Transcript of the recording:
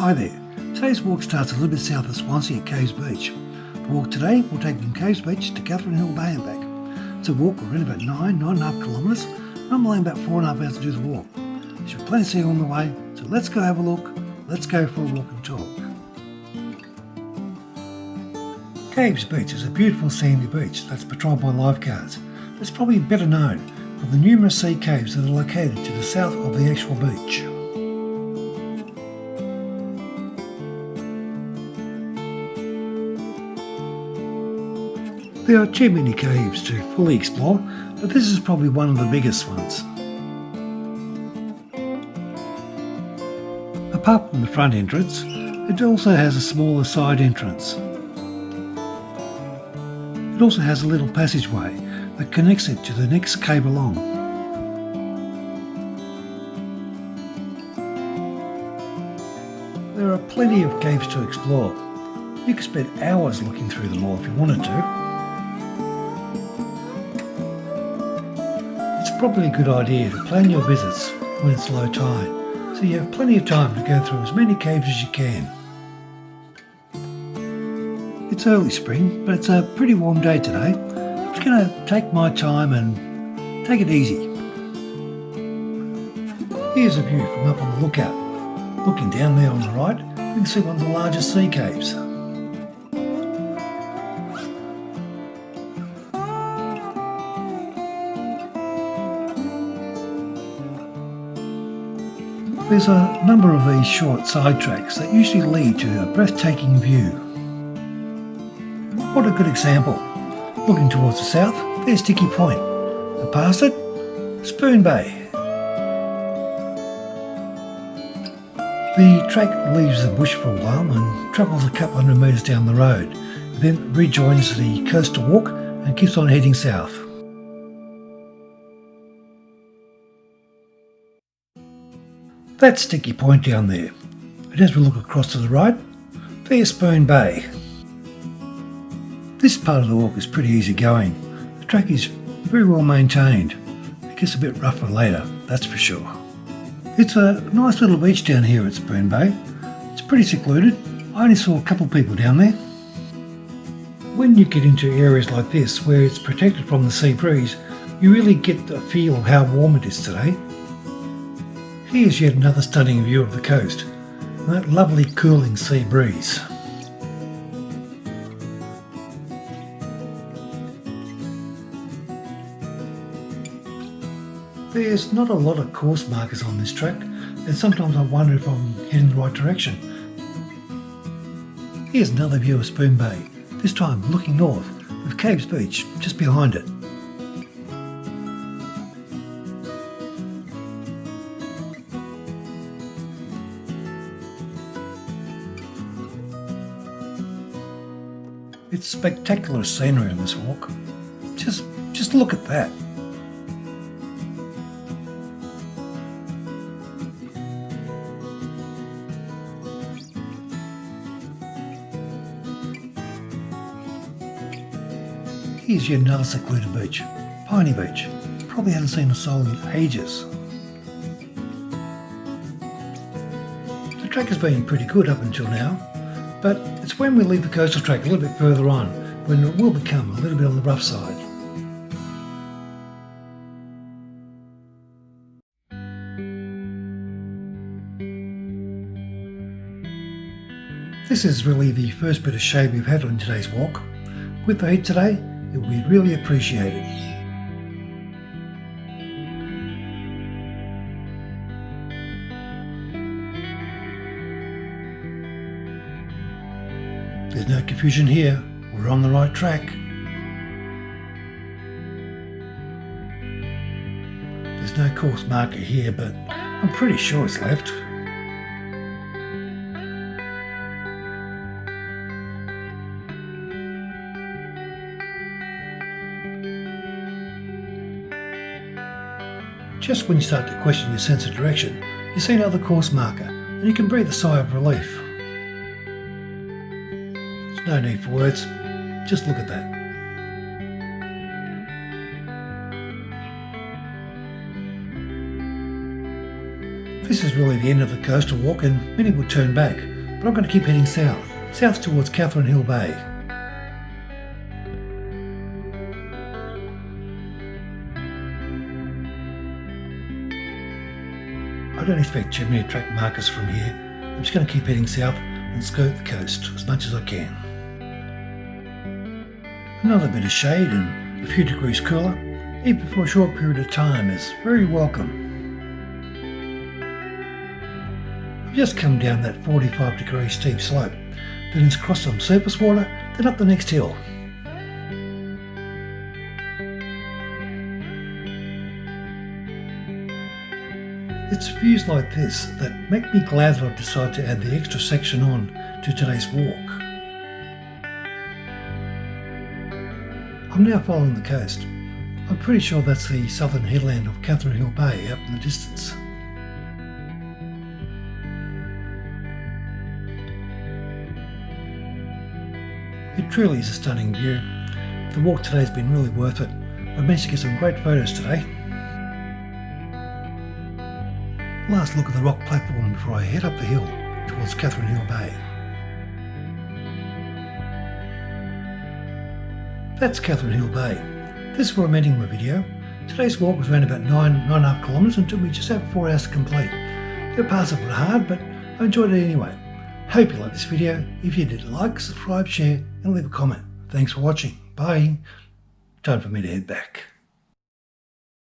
Hi there. Today's walk starts a little bit south of Swansea at Caves Beach. The walk today will take me from Caves Beach to Catherine Hill Bay and back. It's a walk of around about 9.5 kilometres, and I'm allowing about 4.5 hours to do the walk. There should be plenty to see on the way, so let's go have a look, let's go for a walk and talk. Caves Beach is a beautiful sandy beach that's patrolled by lifeguards. It's probably better known for the numerous sea caves that are located to the south of the actual beach. There are too many caves to fully explore, but this is probably one of the biggest ones. Apart from the front entrance, it also has a smaller side entrance. It also has a little passageway that connects it to the next cave along. There are plenty of caves to explore. You could spend hours looking through them all if you wanted to. It's probably a good idea to plan your visits when it's low tide, so you have plenty of time to go through as many caves as you can. It's early spring, but it's a pretty warm day today. I'm just going to take my time and take it easy. Here's a view from up on the lookout. Looking down there on the right, we can see one of the largest sea caves. There's a number of these short side tracks that usually lead to a breathtaking view. What a good example. Looking towards the south, there's Sticky Point, and past it, Spoon Bay. The track leaves the bush for a while and travels a couple hundred metres down the road, then rejoins the coastal walk and keeps on heading south. That's Sticky Point down there, and as we look across to the right, there's Spoon Bay. This part of the walk is pretty easy going. The track is very well maintained. It gets a bit rougher later, that's for sure. It's a nice little beach down here at Spoon Bay. It's pretty secluded. I only saw a couple of people down there. When you get into areas like this where it's protected from the sea breeze, you really get the feel of how warm it is today. Here's yet another stunning view of the coast, and that lovely cooling sea breeze. There's not a lot of course markers on this track, and sometimes I wonder if I'm heading the right direction. Here's another view of Spoon Bay, this time looking north, with Caves Beach just behind it. It's spectacular scenery on this walk. Just look at that. Here's yet another secluded beach, Piney Beach. Probably haven't seen a soul in ages. The track has been pretty good up until now, but it's when we leave the coastal track a little bit further on when it will become a little bit on the rough side. This is really the first bit of shade we've had on today's walk. With the heat today, it will be really appreciated. There's no confusion here, we're on the right track. There's no course marker here, but I'm pretty sure it's left. Just when you start to question your sense of direction, you see another course marker and you can breathe a sigh of relief. There's no need for words, just look at that. This is really the end of the coastal walk and many would turn back, but I'm going to keep heading south towards Catherine Hill Bay. I don't expect too many track markers from here. I'm just going to keep heading south and skirt the coast as much as I can. Another bit of shade and a few degrees cooler, even for a short period of time, is very welcome. I've just come down that 45-degree steep slope, then it's crossed some surface water, then up the next hill. It's views like this that make me glad that I've decided to add the extra section on to today's walk. I'm now following the coast. I'm pretty sure that's the southern headland of Catherine Hill Bay up in the distance. It truly is a stunning view. The walk today has been really worth it. I've managed to get some great photos today. Last look at the rock platform before I head up the hill towards Catherine Hill Bay. That's Catherine Hill Bay. This is where I'm ending my video. Today's walk was around about 9.5 kilometres and took me just over 4 hours to complete. It passed a bit hard, but I enjoyed it anyway. Hope you liked this video. If you did, like, subscribe, share and leave a comment. Thanks for watching. Bye. Time for me to head back.